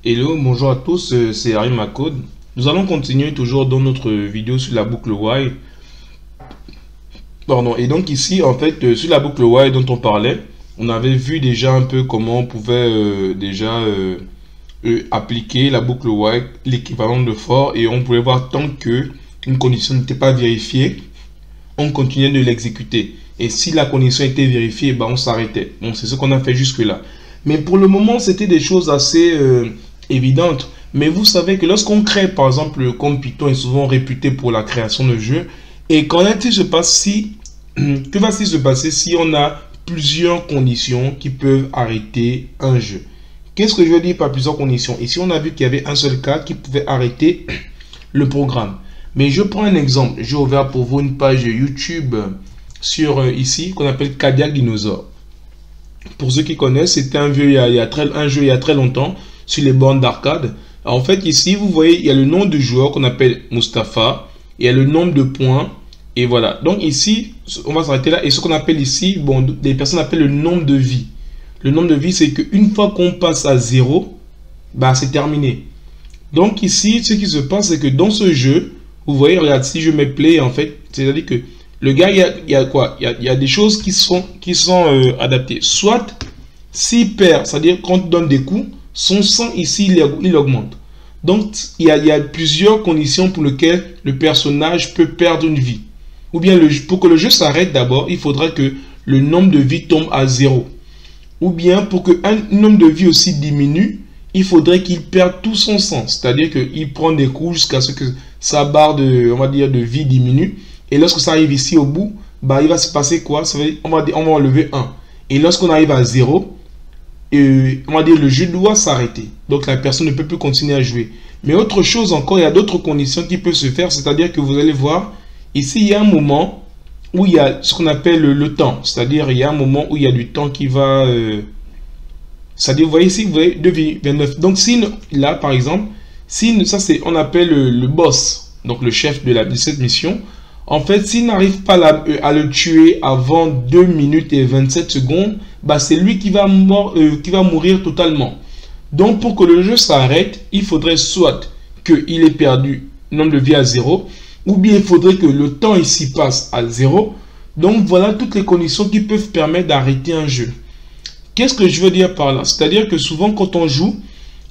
Hello, bonjour à tous, c'est Harry Macode. Nous allons continuer toujours dans notre vidéo sur la boucle while. Pardon, et donc ici, en fait, sur la boucle while dont on parlait, on avait vu déjà un peu comment on pouvait appliquer la boucle while, l'équivalent de for, et on pouvait voir tant que une condition n'était pas vérifiée, on continuait de l'exécuter. Et si la condition était vérifiée, ben on s'arrêtait. Donc c'est ce qu'on a fait jusque-là. Mais pour le moment, c'était des choses assez évidentes. Mais vous savez que lorsqu'on crée, par exemple, comme Python est souvent réputé pour la création de jeux, et qu'en est-il se passe si, que va-t-il se passer si on a plusieurs conditions qui peuvent arrêter un jeu? Qu'est-ce que je veux dire par plusieurs conditions? Ici, on a vu qu'il y avait un seul cas qui pouvait arrêter le programme. Mais je prends un exemple. J'ai ouvert pour vous une page YouTube sur ici qu'on appelle Cadillac Dinosaur. Pour ceux qui connaissent, c'était un jeu il y a très longtemps sur les bornes d'arcade. En fait, ici, vous voyez, il y a le nom du joueur qu'on appelle Mustapha. Il y a le nombre de points. Et voilà. Donc ici, on va s'arrêter là. Et ce qu'on appelle ici, bon, des personnes appellent le nombre de vies. Le nombre de vies, c'est qu'une fois qu'on passe à 0, bah, c'est terminé. Donc ici, ce qui se passe, c'est que dans ce jeu, vous voyez, regarde, si je mets play, en fait, c'est-à-dire que le gars, il y a quoi? Il y a des choses qui sont adaptées. Soit, s'il perd, c'est-à-dire quand on donne des coups, son sang ici, il augmente. Donc, il y a plusieurs conditions pour lesquelles le personnage peut perdre une vie. Ou bien, pour que le jeu s'arrête d'abord, il faudra que le nombre de vies tombe à 0. Ou bien, pour qu'un nombre de vies aussi diminue, il faudrait qu'il perde tout son sang. C'est-à-dire qu'il prend des coups jusqu'à ce que sa barre de, on va dire, de vie diminue. Et lorsque ça arrive ici au bout, bah, il va se passer quoi? Ça veut dire, on va enlever 1. Et lorsqu'on arrive à 0, on va dire le jeu doit s'arrêter. Donc la personne ne peut plus continuer à jouer. Mais autre chose encore, il y a d'autres conditions qui peuvent se faire. C'est-à-dire que vous allez voir, ici il y a un moment où il y a ce qu'on appelle le temps. C'est-à-dire il y a un moment où il y a du temps qui va... c'est-à-dire, vous voyez ici, vous voyez 2,29. Donc si là, par exemple, si ça c'est, on appelle le boss, donc le chef de cette mission. En fait, s'il n'arrive pas à le tuer avant 2 minutes et 27 secondes, bah, c'est lui qui va mourir totalement. Donc, pour que le jeu s'arrête, il faudrait soit qu'il ait perdu le nombre de vies à 0, ou bien il faudrait que le temps ici passe à 0. Donc, voilà toutes les conditions qui peuvent permettre d'arrêter un jeu. Qu'est-ce que je veux dire par là? C'est-à-dire que souvent, quand on joue,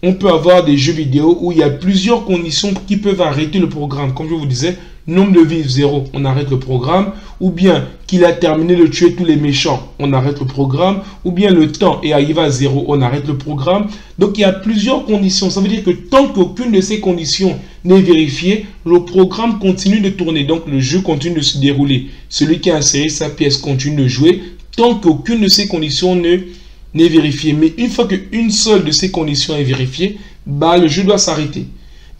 on peut avoir des jeux vidéo où il y a plusieurs conditions qui peuvent arrêter le programme. Comme je vous disais, nombre de vies 0, on arrête le programme. Ou bien qu'il a terminé de tuer tous les méchants, on arrête le programme. Ou bien le temps est arrivé à 0, on arrête le programme. Donc il y a plusieurs conditions. Ça veut dire que tant qu'aucune de ces conditions n'est vérifiée, le programme continue de tourner. Donc le jeu continue de se dérouler. Celui qui a inséré sa pièce continue de jouer tant qu'aucune de ces conditions n'est vérifiée. Mais une fois qu'une seule de ces conditions est vérifiée, bah, le jeu doit s'arrêter.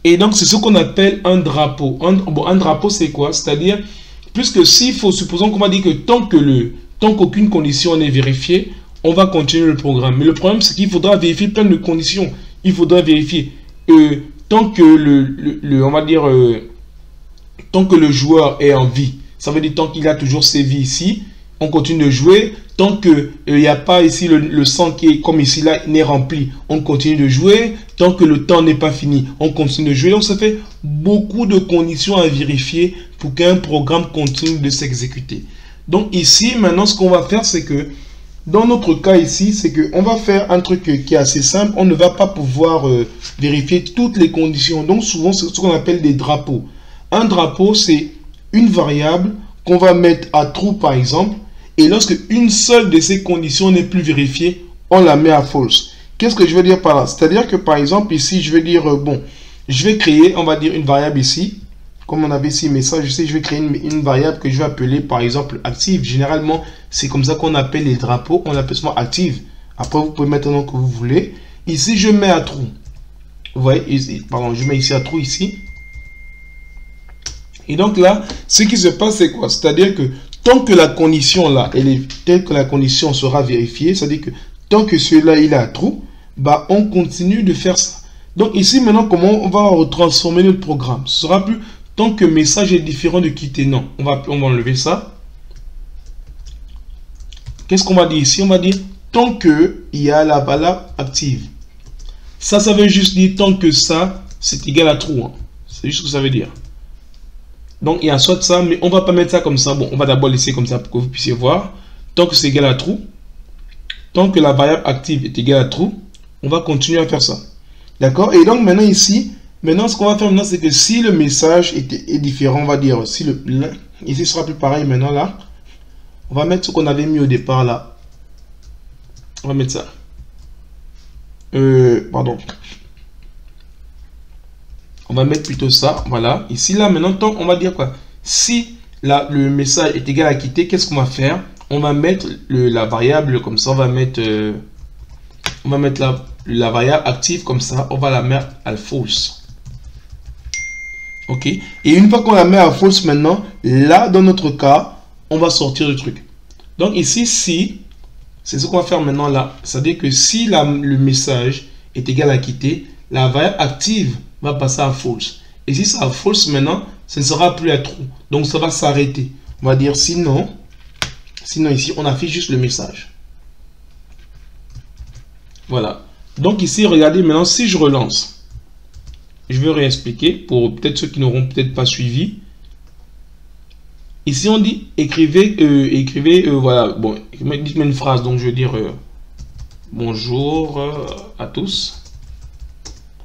Et donc, c'est ce qu'on appelle un drapeau. Un drapeau, c'est quoi? C'est-à-dire, puisque s'il faut, supposons qu'on va dire que tant qu'aucune condition n'est vérifiée, on va continuer le programme. Mais le problème, c'est qu'il faudra vérifier plein de conditions. Il faudra vérifier tant que on va dire, tant que le joueur est en vie. Ça veut dire tant qu'il a toujours ses vies ici, on continue de jouer. Tant qu'il n'y a pas ici le sang qui est comme ici là n'est rempli, on continue de jouer. Tant que le temps n'est pas fini, on continue de jouer. Donc ça fait beaucoup de conditions à vérifier pour qu'un programme continue de s'exécuter. Donc ici maintenant ce qu'on va faire, c'est que dans notre cas ici, c'est qu'on va faire un truc qui est assez simple. On ne va pas pouvoir vérifier toutes les conditions. Donc souvent c'est ce qu'on appelle des drapeaux. Un drapeau, c'est une variable qu'on va mettre à true par exemple. Et lorsque une seule de ces conditions n'est plus vérifiée, on la met à false. Qu'est-ce que je veux dire par là? C'est-à-dire que par exemple ici, je vais dire, bon, je vais créer, on va dire une variable ici. Comme on avait ici message, je vais créer une variable que je vais appeler par exemple active. Généralement, c'est comme ça qu'on appelle les drapeaux. On l'appelle souvent active. Après, vous pouvez mettre un nom que vous voulez. Ici, je mets à true. Vous voyez, ici, pardon, je mets ici à true ici. Et donc là, ce qui se passe, c'est quoi? C'est-à-dire que tant que la condition là, elle est telle que la condition sera vérifiée, c'est-à-dire que tant que celui-là il est à true, bah on continue de faire ça. Donc ici maintenant, comment on va retransformer notre programme? Ce sera plus tant que message est différent de quitter. Non, on va enlever ça. Qu'est-ce qu'on va dire ici? On va dire tant que il y a la valeur active. Ça veut juste dire tant que ça, c'est égal à true. Hein. C'est juste ce que ça veut dire. Donc, il y a soit ça, mais on va pas mettre ça comme ça. Bon, on va d'abord laisser comme ça pour que vous puissiez voir. Tant que c'est égal à true, tant que la variable active est égale à true, on va continuer à faire ça. D'accord? Et donc, maintenant ici, ce qu'on va faire maintenant, c'est que si le message est différent, on va dire, si ici sera plus pareil maintenant là, on va mettre ce qu'on avait mis au départ là. On va mettre ça. Pardon. On va mettre plutôt ça, voilà. Ici, là, maintenant, on va dire quoi? Si le message est égal à quitter, qu'est-ce qu'on va faire? On va mettre la variable comme ça, on va mettre la variable active comme ça, on va la mettre à false. Ok? Et une fois qu'on la met à false maintenant, là, dans notre cas, on va sortir le truc. Donc ici, si, c'est ce qu'on va faire maintenant là. C'est-à-dire que si le message est égal à quitter, la variable active va passer à false. Et si c'est à false maintenant, ce ne sera plus à true. Donc ça va s'arrêter. On va dire sinon ici, on affiche juste le message. Voilà. Donc ici, regardez maintenant, si je relance, je vais réexpliquer pour peut-être ceux qui n'auront peut-être pas suivi. Ici, on dit écrivez, voilà, bon, dites-moi une phrase, donc je vais dire bonjour à tous.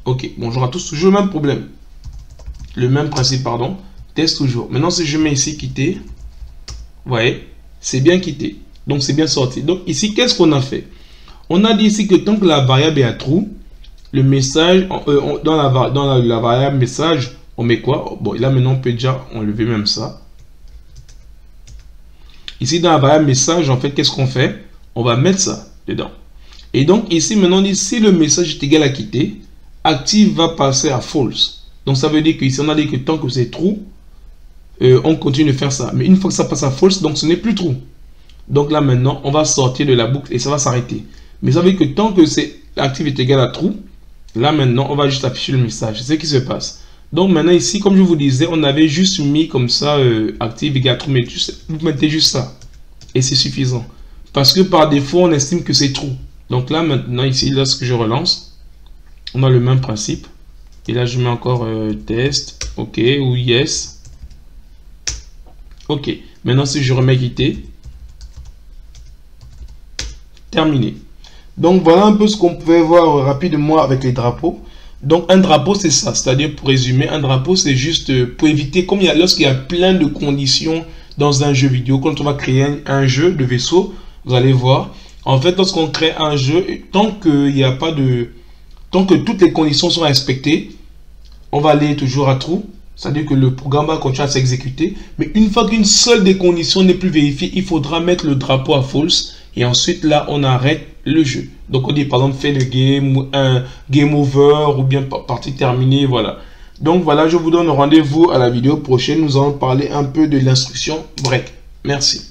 Ok, bonjour à tous, toujours le même problème. Le même principe, pardon. Test toujours. Maintenant, si je mets ici quitter, vous voyez, c'est bien quitté. Donc, c'est bien sorti. Donc, ici, qu'est-ce qu'on a fait? On a dit ici que tant que la variable est à true, le message, dans la variable message, on met quoi? Bon, là, maintenant, on peut déjà enlever même ça. Ici, dans la variable message, en fait, qu'est-ce qu'on fait? On va mettre ça dedans. Et donc, ici, maintenant, on dit si le message est égal à quitter, active va passer à false. Donc, ça veut dire qu'ici, on a dit que tant que c'est true, on continue de faire ça. Mais une fois que ça passe à false, donc ce n'est plus true. Donc là, maintenant, on va sortir de la boucle et ça va s'arrêter. Mais ça veut dire que tant que active est égal à true, là, maintenant, on va juste afficher le message. C'est ce qui se passe. Donc maintenant ici, comme je vous disais, on avait juste mis comme ça active égale true, mais vous mettez juste ça. Et c'est suffisant. Parce que par défaut, on estime que c'est true. Donc là, maintenant, ici, lorsque je relance, on a le même principe. Et là, je mets encore test, ok, ou yes. Ok. Maintenant, si je remets quitter, terminé. Donc voilà un peu ce qu'on pouvait voir rapidement avec les drapeaux. Donc un drapeau c'est ça, c'est-à-dire pour résumer, un drapeau c'est juste pour éviter, comme lorsqu'il y a plein de conditions dans un jeu vidéo, quand on va créer un jeu de vaisseau, vous allez voir, en fait lorsqu'on crée un jeu, tant que toutes les conditions sont respectées, on va aller toujours à true, c'est-à-dire que le programme va continuer à s'exécuter, mais une fois qu'une seule des conditions n'est plus vérifiée, il faudra mettre le drapeau à false, et ensuite là on arrête le jeu. Donc on dit par exemple fait le game ou un game over ou bien partie terminée, voilà. Donc voilà, je vous donne rendez-vous à la vidéo prochaine. Nous allons parler un peu de l'instruction break. Merci.